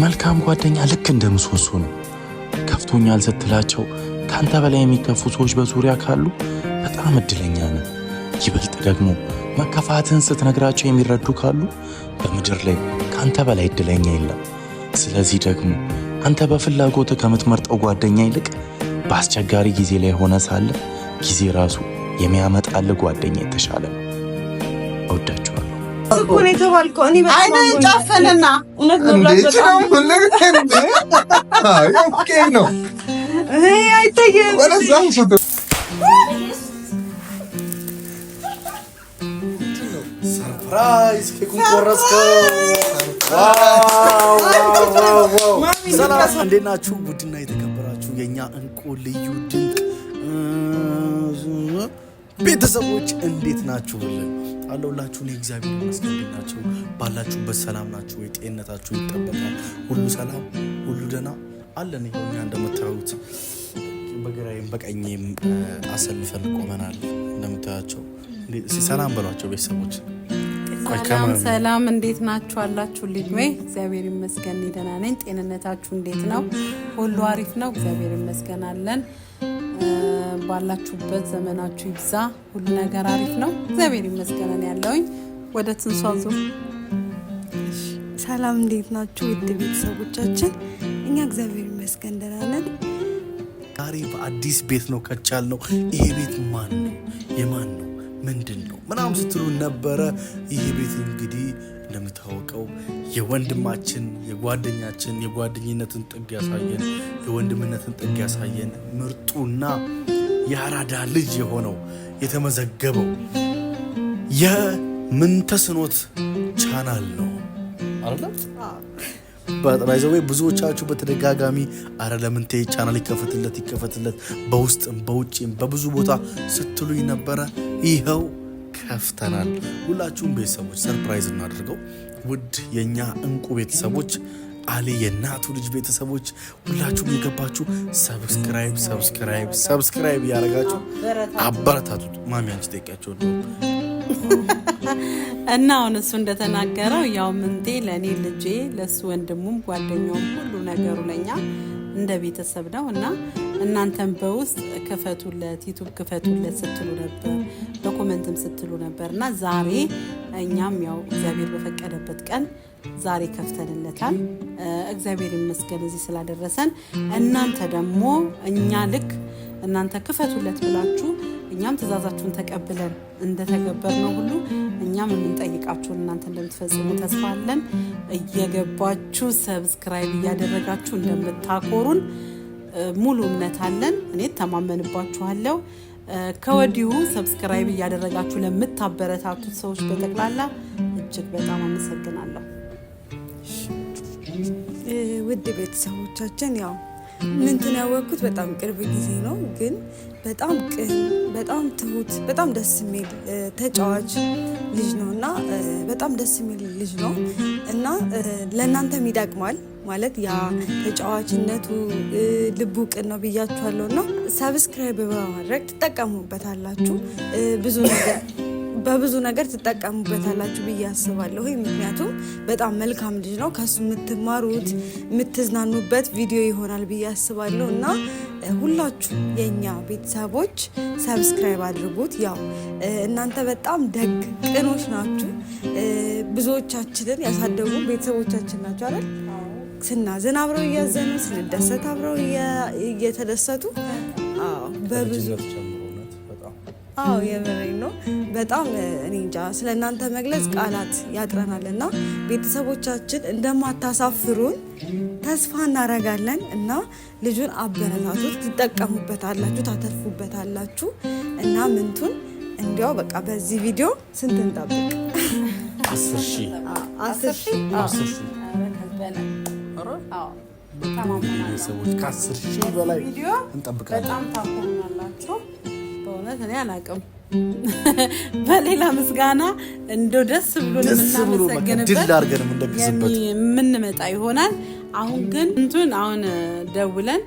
መልካም ጓደኛ ልክ እንደ ምሰሶ ነው። ከፍቶኛል ስትላቸው ካንተ በላይ የሚከፉ ሰዎች በዙሪያ ካሉ በጣም እድለኛ ነህ። ይበልጥ ደግሞ መከፋትን ስትነግራቸው የሚረዱ ካሉ በምድር ላይ ካንተ በላይ እድለኛ የለም። ስለዚህ ደግሞ አንተ በፍላጎት ከምትመርጠው ጓደኛ ይልቅ በአስቸጋሪ ጊዜ ላይ ሆነ ሳለ ጊዜ ራሱ የሚያመጣልህ ጓደኛ የተሻለ ነው። እወዳችኋለሁ። እኮ ነው የተባልከው። እኔ በጣም ጫፈነና እውነት ነው ነው አይተየም ሰርፕራይዝ ከኩን ቆረስከው። ሰላም እንዴት ናችሁ? ውድና የተከበራችሁ የኛ እንቁ ልዩ ድንቅ ቤተሰቦች እንዴት ናችሁ? አለሁላችሁ። እኔ እግዚአብሔር ይመስገን። እንዴት ናችሁ? ባላችሁበት ሰላም ናችሁ? ጤንነታችሁ ይጠበቃል? ሁሉ ሰላም፣ ሁሉ ደህና አለን። እኛ እንደምታዩት በግራዬም በቀኝም አሰልፈን ቆመናል። እንደምታያቸው ሰላም በሏቸው ቤተሰቦች። ሰላም እንዴት ናችሁ? አላችሁልኝ ወይ? እግዚአብሔር ይመስገን ደህና ነኝ። ጤንነታችሁ እንዴት ነው? ሁሉ አሪፍ ነው? እግዚአብሔር ይመስገን አለን። ባላችሁበት ዘመናችሁ ይብዛ። ሁሉ ነገር አሪፍ ነው? እግዚአብሔር ይመስገን ያለውኝ። ወደ ትንሷዙ ሰላም እንዴት ናችሁ? ውድ ቤተሰቦቻችን እኛ እግዚአብሔር ይመስገን ደህና ነን። ዛሬ በአዲስ ቤት ነው ከቻል ነው። ይሄ ቤት ማን ነው? የማን ነው? ምንድን ነው ምናምን ስትሉ ነበረ። ይሄ ቤት እንግዲህ እንደምታወቀው የወንድማችን የጓደኛችን የጓደኝነትን ጥግ ያሳየን የወንድምነትን ጥግ ያሳየን ምርጡና የአራዳ ልጅ የሆነው የተመዘገበው የምንተስኖት ቻናል ነው አይደል? ባይዘው ብዙዎቻችሁ በተደጋጋሚ አረ ለምንቴ ቻናል ይከፈትለት በውስጥም በውጭም በብዙ ቦታ ስትሉኝ ነበረ። ይኸው ከፍተናል። ሁላችሁም ቤተሰቦች ሰርፕራይዝ እናድርገው። ውድ የኛ እንቁ ቤተሰቦች አሊ የናቱ ልጅ ቤተሰቦች ሁላችሁም የገባችሁ ሰብስክራይብ ያደረጋችሁ አበረታቱት። ማሚ አንቺ ጠይቂያቸው ነው እና አሁን እሱ እንደተናገረው ያው ምንቴ ለኔ ልጄ ለሱ ወንድሙም ጓደኛውም ሁሉ ነገሩ ለኛ እንደ ቤተሰብ ነው እና እናንተም በውስጥ ክፈቱለት ዩቲዩብ ክፈቱለት ስትሉ ነበር፣ በኮሜንትም ስትሉ ነበርና ዛሬ እኛም ያው እግዚአብሔር በፈቀደበት ቀን ዛሬ ከፍተንለታል። እግዚአብሔር ይመስገን እዚህ ስላደረሰን። እናንተ ደግሞ እኛ ልክ እናንተ ክፈቱለት ብላችሁ እኛም ትእዛዛችሁን ተቀብለን እንደተገበርነው ሁሉ እኛም የምንጠይቃችሁን እናንተ እንደምትፈጽሙ ተስፋ አለን። እየገባችሁ ሰብስክራይብ እያደረጋችሁ እንደምታኮሩን ሙሉ እምነት አለን። እኔ ተማመንባችኋለሁ። ከወዲሁ ሰብስክራይብ እያደረጋችሁ ለምታበረታቱት ሰዎች በጠቅላላ እጅግ በጣም አመሰግናለሁ። ውድ ቤተሰቦቻችን ያው ምንትን ያወቅኩት በጣም ቅርብ ጊዜ ነው፣ ግን በጣም ቅን፣ በጣም ትሁት፣ በጣም ደስ የሚል ተጫዋች ልጅ ነው እና በጣም ደስ የሚል ልጅ ነው እና ለእናንተም ይጠቅማል ማለት ያ ተጫዋችነቱ ልቡ ቅን ነው ብያችኋለሁ እና ሰብስክራይብ በማድረግ ትጠቀሙበታላችሁ። በብዙ ነገር ትጠቀሙበታላችሁ ብዬ አስባለሁ። ምክንያቱም በጣም መልካም ልጅ ነው። ከሱ የምትማሩት የምትዝናኑበት ቪዲዮ ይሆናል ብዬ አስባለሁ እና ሁላችሁ የኛ ቤተሰቦች ሰብስክራይብ አድርጉት። ያው እናንተ በጣም ደግ ቅኖች ናችሁ። ብዙዎቻችንን ያሳደጉ ቤተሰቦቻችን ናቸው አይደል? ስናዝን አብረው እያዘኑ፣ ስንደሰት አብረው እየተደሰቱ በብዙ የምሬን ነው። በጣም እኔ እንጃ ስለእናንተ መግለጽ ቃላት ያጥረናል እና ቤተሰቦቻችን እንደማታሳፍሩን ተስፋ እናረጋለን እና ልጁን አበረታቱት። ትጠቀሙበታላችሁ፣ ታተርፉበታላችሁ እና ምንቱን እንዲያው በቃ በዚህ ቪዲዮ ስንት እንጠብቅ? 10,000 ከ10,000 በላይ እንጠብቃለን። በጣም ታቆሙናላችሁ። በእውነት እኔ አላውቅም። በሌላ ምስጋና እንደው ደስ ብሎን የምናመሰግንበት የምንመጣ ይሆናል። አሁን ግን አሁን ደውለን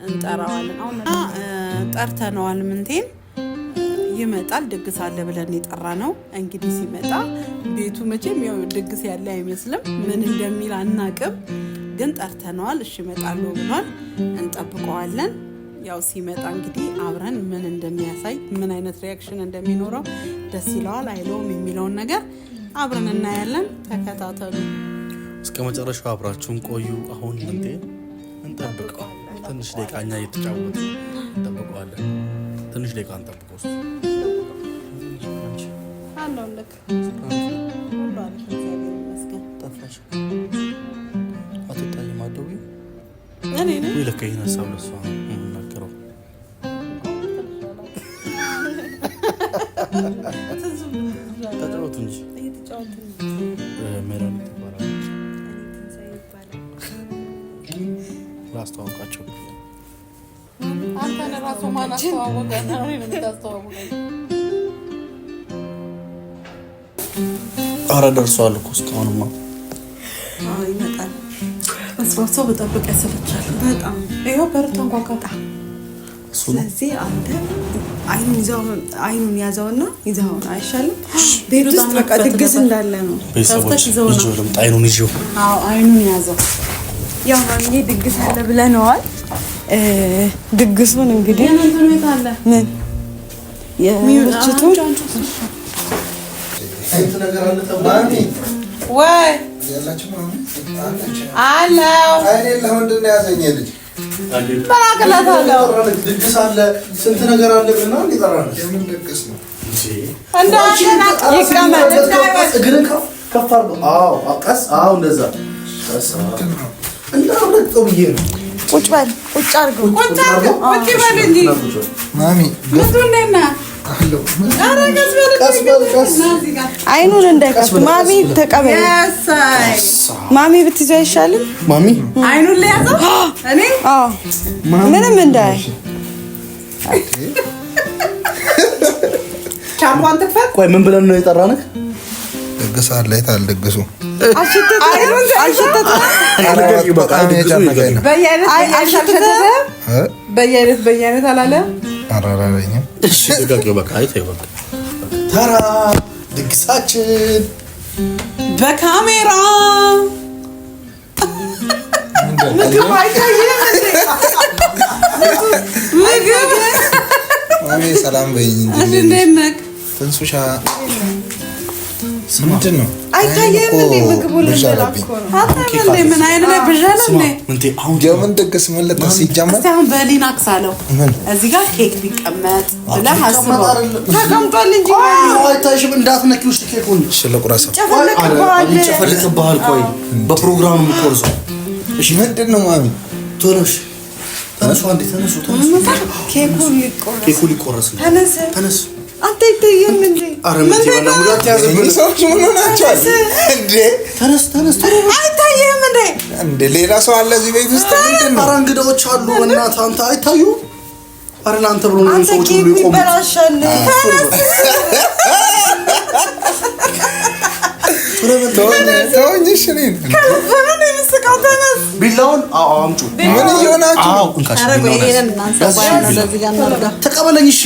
እንጠራዋለን። አሁን ጠርተነዋል። ምንቴን ይመጣል። ድግስ አለ ብለን የጠራ ነው። እንግዲህ ሲመጣ ቤቱ መቼም ያው ድግስ ያለ አይመስልም። ምን እንደሚል አናቅም፣ ግን ጠርተነዋል። እሺ እመጣለሁ ብሏል። እንጠብቀዋለን። ያው ሲመጣ እንግዲህ አብረን ምን እንደሚያሳይ ምን አይነት ሪያክሽን እንደሚኖረው ደስ ይለዋል አይለውም የሚለውን ነገር አብረን እናያለን። ተከታተሉ እስከ መጨረሻው አብራችሁን ቆዩ። አሁን ምንቴ እንጠብቀው። ትንሽ ደቂቃ እኛ እየተጫወትን እንጠብቀዋለን። ትንሽ ደቂቃ እንጠብቀው። ውስጥ አለሁልህ ሁሉ አሪፍ እግዚአብሔር ይመስገን። ጠፋሽ አትወጣኝም? አትደውይም? እኔ ነኝ ወይ ለካ ይሄን ሀሳብ ለሷ የምናገረው ተጫወቱ እንጂ ሜሮን ትባላለች። ላስተዋውቃቸው። አንተን ራሱ ማን አስተዋወቀህ? ነው የምታስተዋውቀኝ? ኧረ ደርሷል እኮ እስካሁንማ። ይመጣል። ሰው በጠብቅ ያሰለቻል በጣም። ይኸው በርቷን ጓጓታ። ስለዚህ አንተ አይኑን ያዘውና ይዘው አይሻልም? ቤት ውስጥ በቃ ድግስ እንዳለ ነው። ቤተሰቦች ይዤው ልምጣ። አይኑን ይዤው። አዎ አይኑን ያዘው። ያው ማንዬ ድግስ አለ ብለነዋል። ድግሱን እንግዲህ ምን ቤት አለ? ምን የምርጭቱ አይት ነገር አለ ተባኒ ወይ ያላችሁ ነው አለው። አይኔ ለምንድን ነው ያዘኝ ልጅ በራከላት አለው። ድግስ አለ ስንት ነገር አለ ብለና እንዲጠራን የምን ድግስ ነው እንደ አሸና ይቀመጥ እንዳይወጥ እግርን ከፍ አድርጎ። አዎ አቀስ። አዎ እንደዛ እና ወጥ ብዬ ነው። ቁጭ በል ቁጭ አድርገው ቁጭ አድርገው ቁጭ በል እንጂ ማሚ ምንድን ነህ? አለው ኧረ ቀስ በል እዚህ ጋር አይኑን እንዳይከፍት ማሚ ተቀበል። ያሳይ ማሚ ብትይዘው አይሻልም? ማሚ አይኑን ለያዘው እኔ አዎ ምንም እንዳይ ቻምፓን ትክፈት። ቆይ ምን ብለን ነው የጠራንህ? ድግስ አለ የታል ድግሱ አሽተት በየአይነት አላለ። አራራለኝም እሺ ደጋግሞ በቃ አይተህ በቃ ተራ ድግሳችን በካሜራ ምግብ አይታየም እንዴ? ምግብ ማሚ ሰላም በይኝ እንጂ እንዴት ነህ? ትንሱሻ ምንድን ነው አይታየም እንዴ? ምግቡ ልጅ አታም እንዴ? ምን አይነት ላይ ብዣለ እንዴ? ምንቴ አሁን የምን ድግስ መለጠ ሲጀመር እስቲ አሁን በሊናክስ አለው ምን እዚህ ጋር ኬክ ቢቀመጥ ብለህ አስበው። ተቀምጧል እንጂ አይታይሽም? እንዳትነኪው እሺ። ኬኩን ስለቁራሳ ይጨፈልቅብሃል። ቆይ በፕሮግራሙ የምትቆርሰው እሺ ምንድን ነው ማሚ ቶሎሽ ተነሱ። አንዴ ተነሱ። ኬኩ ሊቆረስ ነው። ተነስ አንተ ይታየም እንዴ? አረ ምን ተባለ? እነዚህ ሰዎች ምን ሆናቸዋል እንዴ? ተነስ አይታየም እንዴ? እንዴ ሌላ ሰው አለ እዚህ ቤት ውስጥ ምንድን ነው? ኧረ እንግዳዎች አሉ። በእናትህ አንተ አይታዩ? ኧረ ለአንተ ብሎ ነው አንተ ሰዎች ኬኩ ሁሉ ይቆሙ። ይበላሻል። ተወኝ እሺ እኔን በምን የምስቃው? ተነስ ቢላውን አምጩ። ምን እየሆናችሁ ነው? እንካሽ ኧረ ቆይ ይሄንን እናንሳ። ለዚህ ጋር እናድርጋ። ተቀበለኝ እሺ።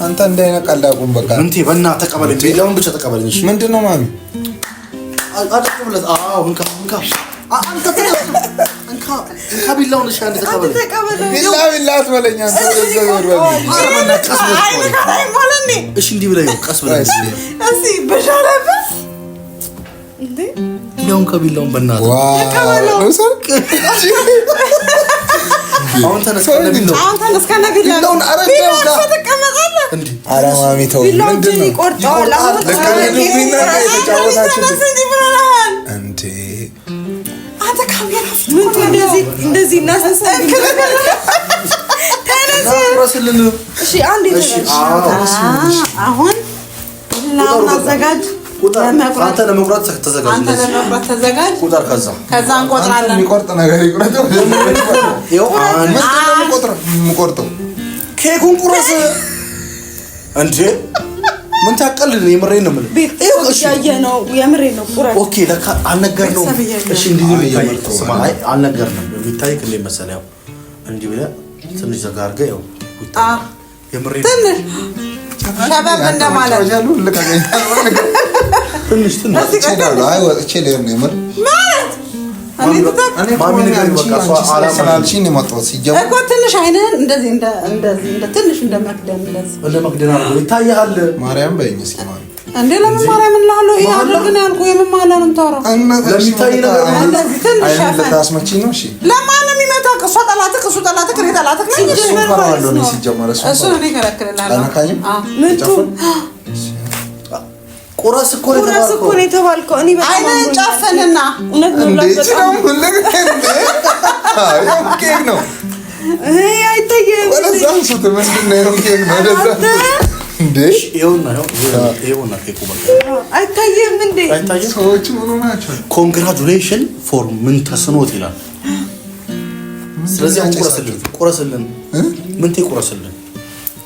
አንተ እንዳይነቃ አቁም በቃ ምንቴ በእናትህ ተቀበለኝ። ቢላውን ብቻ ተቀበለኝ እሺ። ምንድን ነው ማሚ አደረኩለት። እንካ አንተ ተቀበል። እንካ ቢላውን እሺ። አንተ ተቀበለኝ። ቢላ አትበለኝ አንተ ወደዛ ወርወር ኧረ በእናትህ ቀስ ብለህ አይ ነካኝ ማለት ነው። እሺ። እንዲህ ብለህ ቀስ ብለህ እስቲ በሻለበት እንዴ ቢላውን ከቢላውን በእናትህ ዋው ሰርክ አሁን ተነስ ከነቢላው አሁን ተነስ ከነቢላው ቢላውን አረጋው ጋር ተቀመጣለህ እንዴ። ኧረ ማሚ ተው ምንድን ነው ይቆርጠዋል። አሁን ለካ ሄዱብኝና የተጫወታችሁት እንዴ አንተ ካሜራ ፊት ምን እንደዚህ እናሰሰን ረስልን እሺ አንዴ አሁን ላውን አዘጋጅ። አንተ ለመቁረጥ ተዘጋጅ። አንተ ለመቁረጥ ተዘጋጅ። ቁጥር ከዛ እንቆጥራለን። የሚቆርጥ ነገር ይቁረጠው ይኸው የምቆርጠው ኬኩን ቁረስ እንዴ። ምን ታቀልል? የምሬን ነው የምልህ። ቤት ያየ ነው የምሬ ነው። ቁረጥ ኦኬ ለካ አልነገርነውም። እሺ እንዲህ ነው የሚያመጣው። ስማ አይ አልነገርንም። የሚታይክ እንደ መሰለህ ያው እንዲህ ብለህ ትንሽ ዘጋ አድርገህ ያው የምሬን ትንሽ ሸበብ እንደማለት ትንሽ አይ ወጥቼ ልሄድ ነው የምር ማሚ ነገር በቃ ስላልሽኝ ነው የመጣሁት። ሲጀምር እኮ ትንሽ አይነን እንደዚህ እንደ ትንሽ እንደ መክደን እንደዚህ እንደ መክደን አድርጎ ይታያል። ማርያም በይኝ እስኪ ማሚ እንዴ ለምን ማርያም እላለሁ? ይሄ አድርግን ያልኩህ የምን ማለት ነው የምታወራው? ለሚታይ ነገር እንደዚህ ትንሽ ሸፈን ልታስመችኝ ነው? እሺ ለማን ነው የሚመጣው? እሱ ጠላትህ እኔ ጠላትህ ነኝ። ፈራለሁ ነው ሲጀመር እሱ እኔ ከለክልላለሁ። አናካኝም ምንቱ ቁረስ እኮ ነው የተባልከው። እኔ በጣም አይነን ጨፍንና እውነት ነው በጣም ነው አይታየም። ወደዛ ሱት ምንድን ነው ኬክ ነው ወደዛ እንዴ ይኸውና ኬኩ በቃ አይታየም እንዴ ሰዎች ምን ሆናቸው? ኮንግራቹሌሽን ፎር ምን ተስኖት ይላል። ስለዚህ ቁረስልን ምን ትቁረስልን?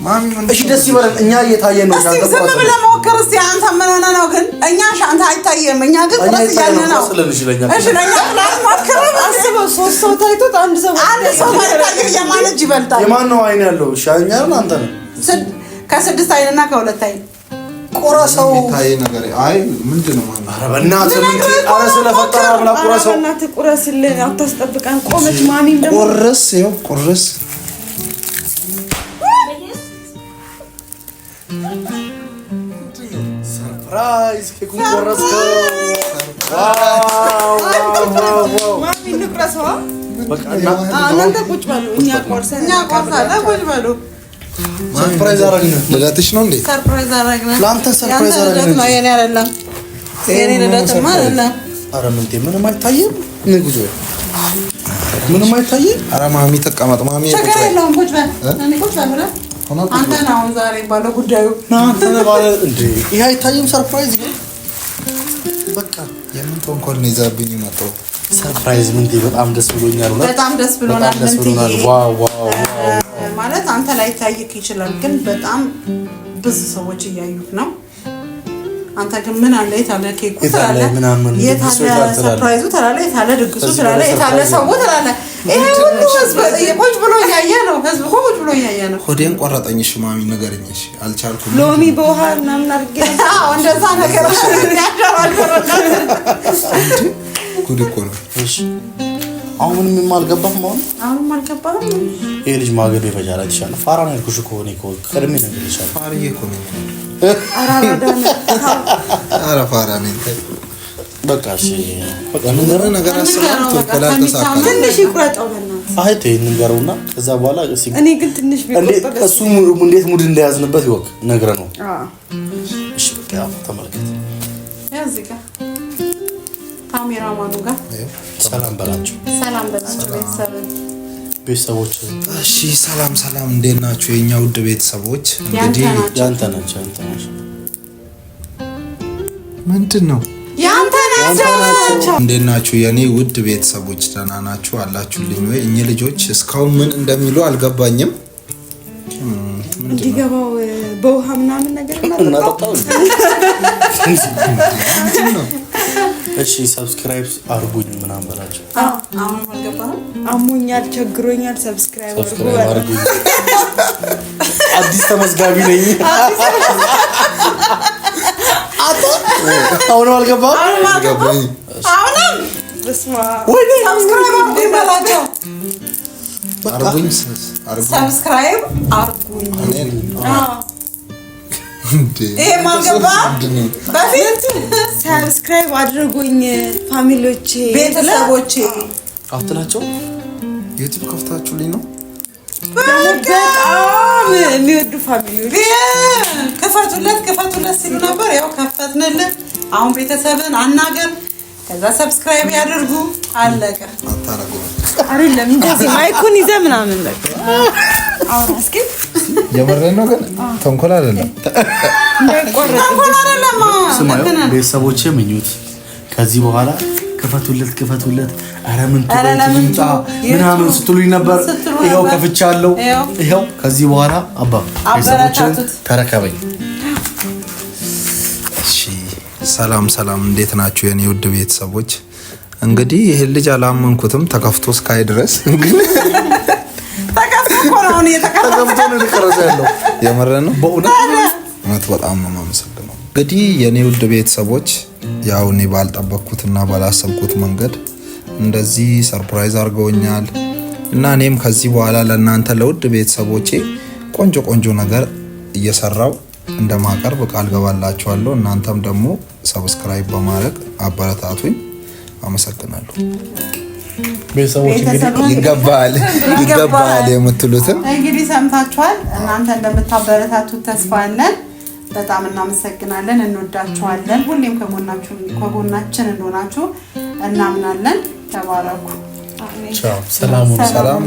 ማሚ ምን እሺ ደስ ይበለን። እኛ እየታየን ነው። እስቲ ዝም ብለህ ሞክር እስቲ። አንተ ምን ሆነህ ነው ግን? እኛ ሻንታ አይታየም። እኛ ግን ቁረስ እያልን ነው። እሺ ለኛ ፕላን ሞክር። አስበው 3 ሰው ታይቶት አንድ ሰው ታይቶ የማን እጅ ይበልጣል? የማን ነው አይን ያለው? እሺ እኛ ነን አንተ ነህ። ከ6 አይንና ከ2 አይን ቁረሰው። ታይ ነገር አይ ምንድነው ማለት? ኧረ በእናትህ ምን አረ ስለፈጠረ ብላ ቁረሰው። በእናትህ ቁረስልን። አታስጠብቀን። ቆመች ማሚም ደግሞ ቁርስ ይኸው ቁርስ ሰርፕራይዝ ኬኩን ቆረስከው። ማሚ እንቁረሰዋ። በቃ እናንተ ቁጭ በሉ። እኛ ቆርሰን እኛ ቆርሰን ቁጭ በሉ። ሰርፕራይዝ አደረግን። ልደትሽ ነው እንዴ? ሰርፕራይዝ አደረግን። ለአንተ ሰርፕራይዝ አደረግን። ነው የኔ አይደለም። የኔ ልደትማ አይደለም። ኧረ ምንቴ ምንም አይታየም። ንጉዞ ምንም አይታየም። ኧረ ማሚ ተቀመጥ። ማሚ ችግር የለውም። ቁጭ በል። እኔ ቁጭ በል ብለህ አንተ ነህ አሁን ዛሬ ባለ ጉዳዩ አንተ ነህ ባለ እንዴ። ይሄ አይታየም። ሰርፕራይዝ በቃ የምን ተንኮል ነው ይዛብኝ የመጣው? ሰርፕራይዝ ምንቴ በጣም ደስ ብሎኛል። በጣም ደስ ብሎናል። ደስ ብሎናል። ዋው ዋው ማለት አንተ ላይ ታይክ ይችላል፣ ግን በጣም ብዙ ሰዎች እያዩት ነው። አንተ ግን ምን አለ የታለ ኬኩ ትላለህ፣ የታለ ሰርፕራይዙ ትላለህ፣ የታለ ድግሱ ትላለህ፣ የታለ ሰው ትላለህ። ይሄ ሁሉ ህዝብ ቁጭ ብሎ እያየ ነው። ህዝብ ቁጭ ብሎ እያየ ነው። ሆዴን ቆረጠኝ። እሺ ማሚ ንገረኝ። እሺ አልቻልኩም። ሎሚ በውሃ ምናምን አድርጌ እንደዛ ነገር ጉድ እኮ ነው። እሺ አሁን ምንም አልገባም። አሁንም አልገባም። ይሄ ልጅ ማገዶ ይፈጃል። አይተሻል። ፋራ ነው ያልኩሽ እኮ እኔ እኮ ቀድሜ ነገር ይሻል። ፋራዬ እኮ ነው። አራዳ ፋራ ነኝ። በቃ እሺ በቃ ነገር አስባችሁ ከላል ተሳካ። ትንሽ ይቁረጠው በእናትህ። አይቴ እንገረውና ከዛ በኋላ እኔ ግን ትንሽ ቢቆርጥ እሱ እንዴት ሙድ እንደያዝንበት ይወቅ ነግረ ነው። እሺ በቃ ተመልከት። እዚህ ጋር ካሜራማኑ ጋር ሰላም በላቸው። ሰላም በላቸው ቤተሰቦች። እሺ ሰላም ሰላም፣ እንዴት ናችሁ የኛ ውድ ቤተሰቦች? እንግዲህ ያንተ ናቸው። ምንድነው ያንተ ናቸው። እንዴት ናችሁ የኔ ውድ ቤተሰቦች? ደህና ናችሁ አላችሁልኝ ወይ? እኚህ ልጆች እስካሁን ምን እንደሚሉ አልገባኝም። እንዲገባው በውሃ ምናምን ነገር እናጠጣው። እሺ ሰብስክራይብ አርጉኝ ምናምን በላቸው። አሁን አልገባህም? አሞኛል፣ ቸግሮኛል፣ ሰብስክራይብ አርጉኝ። አዲስ ተመዝጋቢ ነኝ። አሁን አልገባም። አሁንም ወይ ሰብስክራይብ አርጉኝ በላቸው። አርጉኝ ሰብስክራይብ አርጉኝ። ይሄ ማንገባ በፊት ሰብስክራይብ አድርጉኝ ፋሚሊዎቼ፣ ቤተሰቦቼ አትላቸው። ዩቲዩብ ከፍታችሁልኝ ነው? በጣም የሚወዱ ፋሚሊዎች ክፈቱለት ሲሉ ነበር። ያው ከፈትንልን። አሁን ቤተሰብን አናገር፣ ከዛ ሰብስክራይብ ያድርጉ። አለቀ። አታረጉ አይደለም እንደዚህ ማይኩን ይዘህ ምናምን በቃ አሁን እስኪ የመረን ነው ግን ተንኮል አይደለም። ተንኮል አይደለም። ስማዩ ቤተሰቦቼ ምኞት ከዚህ በኋላ ክፈቱለት አረ ምን ትምጣ ምናምን ስትሉኝ ነበር። ይሄው ከፍቻለሁ። ይሄው ከዚህ በኋላ አባ ቤተሰቦችን ተረከበኝ። እሺ ሰላም ሰላም፣ እንዴት ናችሁ የኔ ውድ ቤተሰቦች? እንግዲህ ይሄ ልጅ አላመንኩትም ተከፍቶ እስካይ ድረስ ግን ተከፍቶ እኮ ነው አሁን እየተቀረጸ ነው የተቀረጸ ያለው። የምር ነው በእውነት በጣም ነው የማመሰግነው። እንግዲህ የኔ ውድ ቤተሰቦች ያው እኔ ባልጠበቅኩትና ባላሰብኩት መንገድ እንደዚህ ሰርፕራይዝ አድርገውኛል እና እኔም ከዚህ በኋላ ለእናንተ ለውድ ቤተሰቦቼ ቆንጆ ነገር እየሰራው እንደማቀርብ ቃል ገባላችኋለሁ። እናንተም ደግሞ ሰብስክራይብ በማድረግ አበረታቱኝ። አመሰግናለሁ። ቤተሰቦች እንግዲህ ይገባል የምትሉትን እንግዲህ ሰምታችኋል። እናንተ እንደምታበረታቱት ተስፋ አለን። በጣም እናመሰግናለን። እንወዳችኋለን። ሁሌም ከጎናችን እንደሆናችሁ እናምናለን። ተባረኩ። ቻው። ሰላም